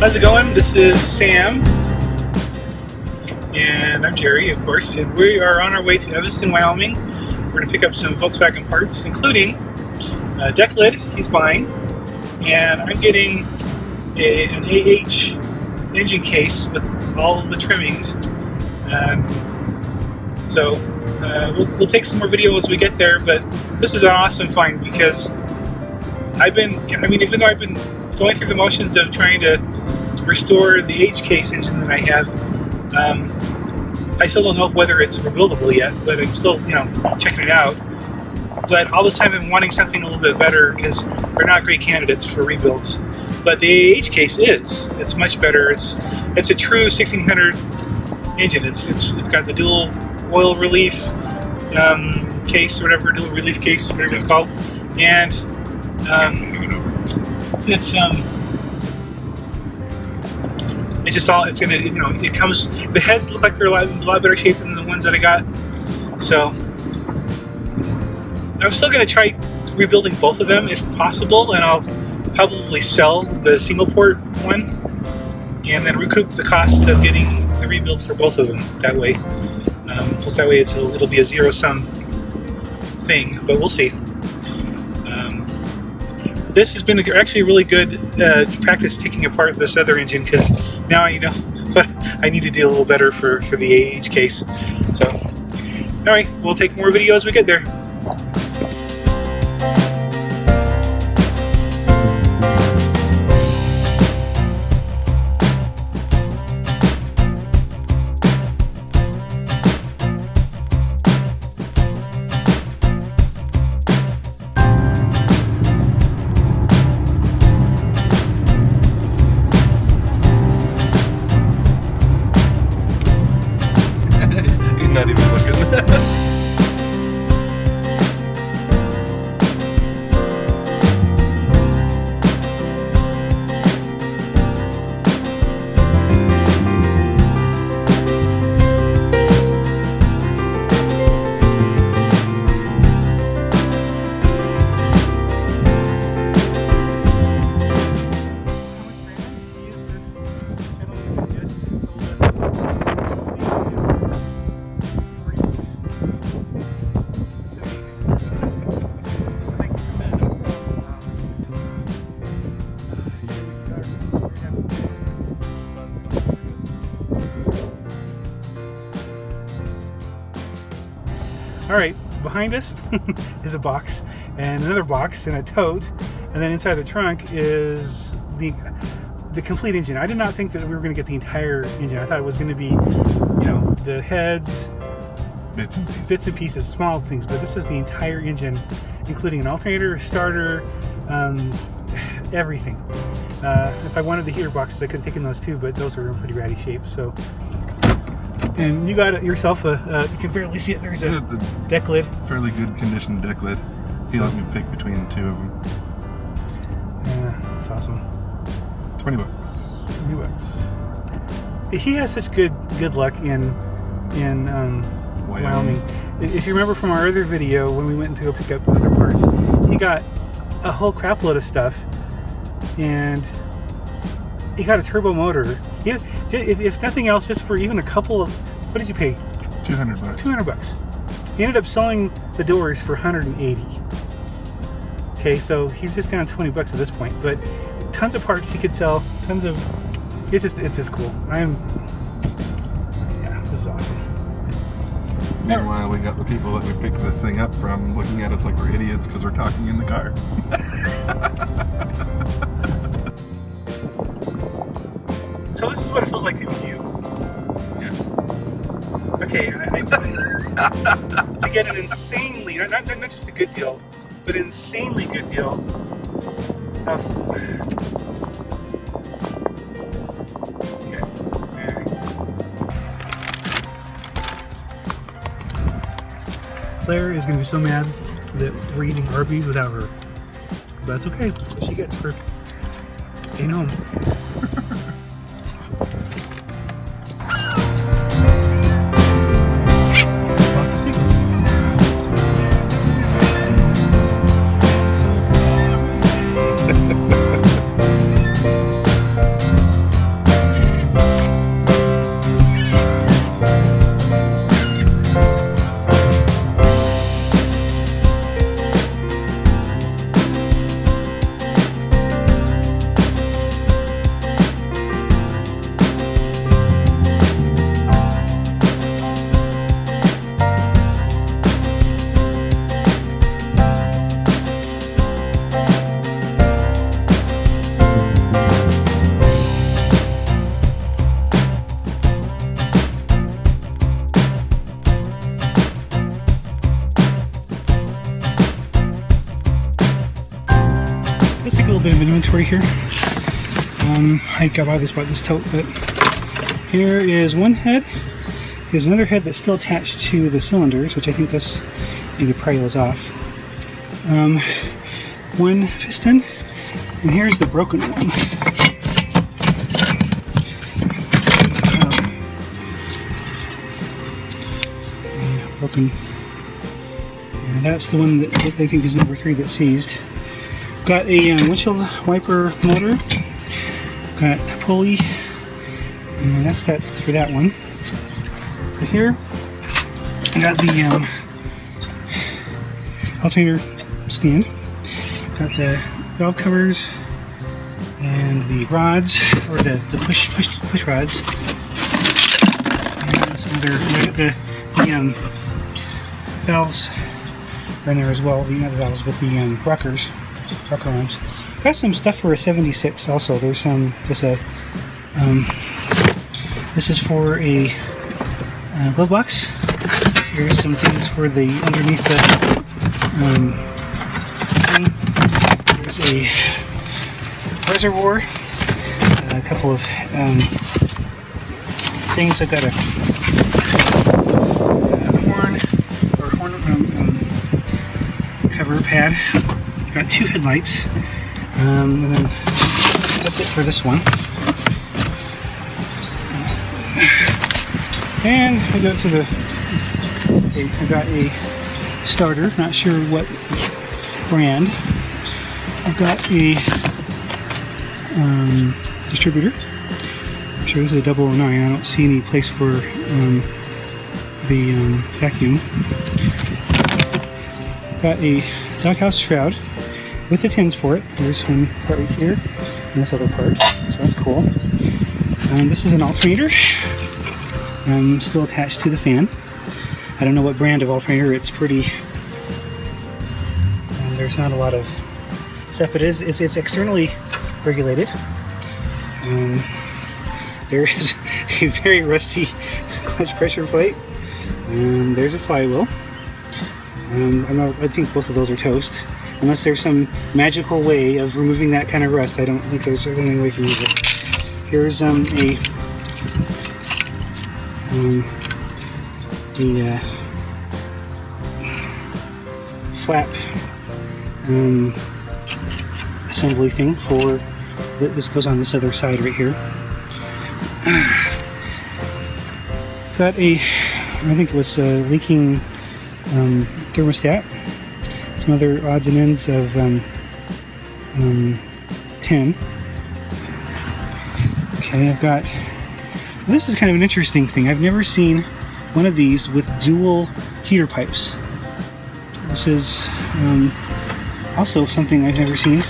How's it going? This is Sam, and I'm Jerry, of course, and we are on our way to Evanston, Wyoming. We're going to pick up some Volkswagen parts, including a deck lid he's buying, and I'm getting an AH engine case with all the trimmings. We'll take some more video as we get there, but this is an awesome find because even though I've been going through the motions of trying to restore the H case engine that I have, I still don't know whether it's rebuildable yet, but I'm still, checking it out. But all this time I'm wanting something a little bit better because they're not great candidates for rebuilds. But the AH case is. It's much better. It's a true 1600 engine. It's got the dual oil relief case, or whatever, dual relief case, whatever it's called, and it comes, the heads look like they're a lot better shape than the ones that I got. So I'm still going to try rebuilding both of them if possible, and I'll probably sell the single port one and then recoup the cost of getting the rebuilds for both of them that way. Just that way it'll be a zero-sum thing, but we'll see. This has been actually a really good practice taking apart this other engine, because now I know what I need to do a little better for the AH case. So, alright, we'll take more video as we get there. Not even looking. Alright, behind us is a box, and another box, and a tote, and then inside the trunk is the complete engine. I did not think that we were going to get the entire engine. I thought it was going to be, the heads, bits and pieces, small things, but this is the entire engine, including an alternator, starter, everything. If I wanted the heater boxes, I could have taken those too, but those are in pretty ratty shape, so... And you got it yourself you can barely see it, there's a deck lid. Fairly good condition deck lid. He let me pick between the two of them. Yeah, it's awesome. 20 bucks. 20 bucks. He has such good luck in Wyoming. If you remember from our other video when we went to go pick up other parts, he got a whole crap load of stuff, and he got a turbo motor. If nothing else, just for even a couple of, what did you pay? 200 bucks. 200 bucks. He ended up selling the doors for 180. Okay, so he's just down 20 bucks at this point, but tons of parts he could sell, tons of, it's just cool. Yeah, this is awesome. Meanwhile, we got the people that we picked this thing up from looking at us like we're idiots because we're talking in the car. So this is what it feels like to be you. Yes. Okay, to get an insanely, not just a good deal, but an insanely good deal of... Okay. Claire is going to be so mad that we're eating Arby's without her. But that's okay. That's what she gets for being home. bit of inventory here. I got this tote, but here is one head. There's another head that's still attached to the cylinders, which I think this you could pry those off. One piston, and here's the broken one. Broken. And that's the one that they think is number 3 that's seized. Got a windshield wiper motor. Got a pulley, and that's for that one. Right here, I got the alternator stand. Got the valve covers and the rods, or the push rods. And some other, the valves are in there as well. The other valves with the rocker arms. Got some stuff for a 76 also. There's some, this is for a glove box. Here's some things for the underneath the thing. There's a reservoir, a couple of things. I've got a horn cover pad. Got 2 headlights. And then that's it for this one. And I go to the, I got a starter, not sure what brand. I've got a distributor. I'm sure this is a 009. I don't see any place for the vacuum. Got a doghouse shroud with the tins for it. There's one part right here and this other part, so that's cool. This is an alternator, still attached to the fan. I don't know what brand of alternator. It's pretty, there's not a lot of stuff, but it's externally regulated. There is a very rusty clutch pressure plate. There's a flywheel. I think both of those are toast. Unless there's some magical way of removing that kind of rust, I don't think there's any way you can use it. Here's the flap assembly thing for this goes on this other side right here. Got a, I think it was a leaking thermostat. Some other odds and ends of tin. Okay, I've got, this is kind of an interesting thing. I've never seen one of these with dual heater pipes. This is also something I've never seen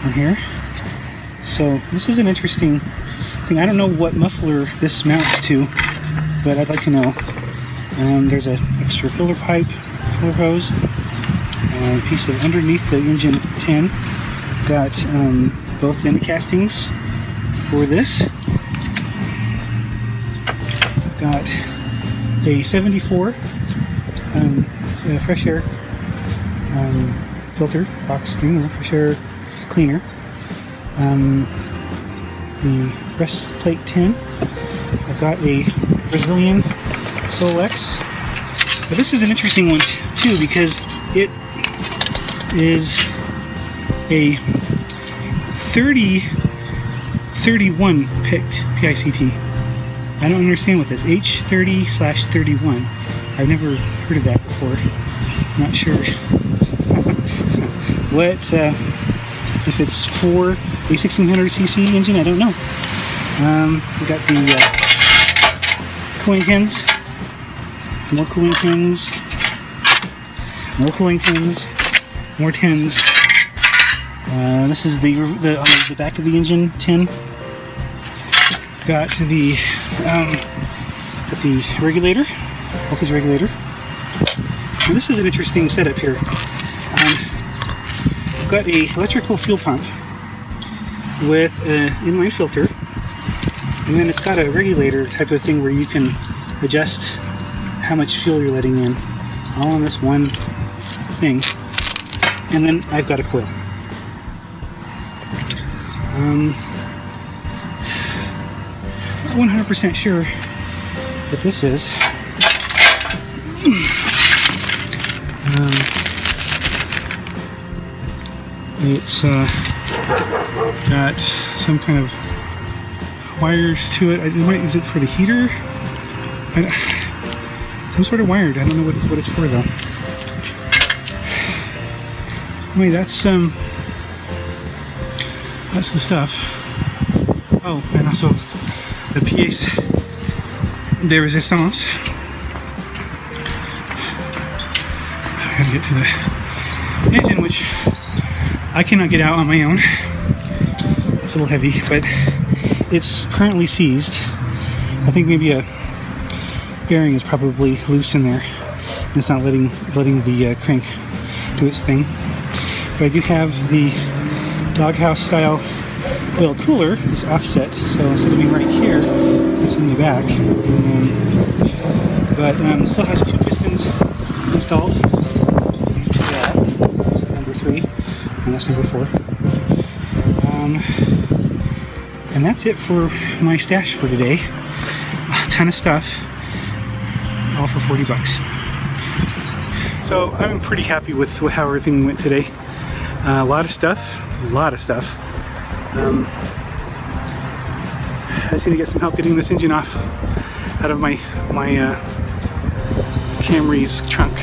on here. So this is an interesting thing. I don't know what muffler this mounts to, but I'd like to know. There's an extra filler pipe, filler hose. A piece of underneath the engine tin. Got both end castings for this. Got a 74 fresh air filter box thing, fresh air cleaner. The breastplate tin. I've got a Brazilian Solex. But this is an interesting one too because it is a 30-31 picked PICT. I don't understand what this H30/31. I've never heard of that before. I'm not sure what if it's for a 1600cc engine. I don't know. We got the cooling pins, more cooling pins, more cooling pins. More tins. This is the back of the engine tin. Got the regulator, voltage regulator. And this is an interesting setup here. I've got a electrical fuel pump with an inline filter, and then it's got a regulator type of thing where you can adjust how much fuel you're letting in, all on this one thing. And then I've got a coil. Not 100% sure what this is. It's got some kind of wires to it. Is it for the heater? Some sort of wired. I don't know what it's for though. Anyway, that's the stuff. Oh, and also the pièce de résistance. I gotta get to the engine, which I cannot get out on my own. It's a little heavy, but it's currently seized. I think maybe a bearing is probably loose in there, and it's not letting the crank do its thing. But I do have the doghouse style oil cooler is offset, so instead of being right here, it's in the back. But it still has 2 pistons installed. These 2 this is number 3, and that's number 4. And that's it for my stash for today. A ton of stuff, all for 40 bucks. So I'm pretty happy with how everything went today. A lot of stuff. I just need to get some help getting this engine off out of my Camry's trunk.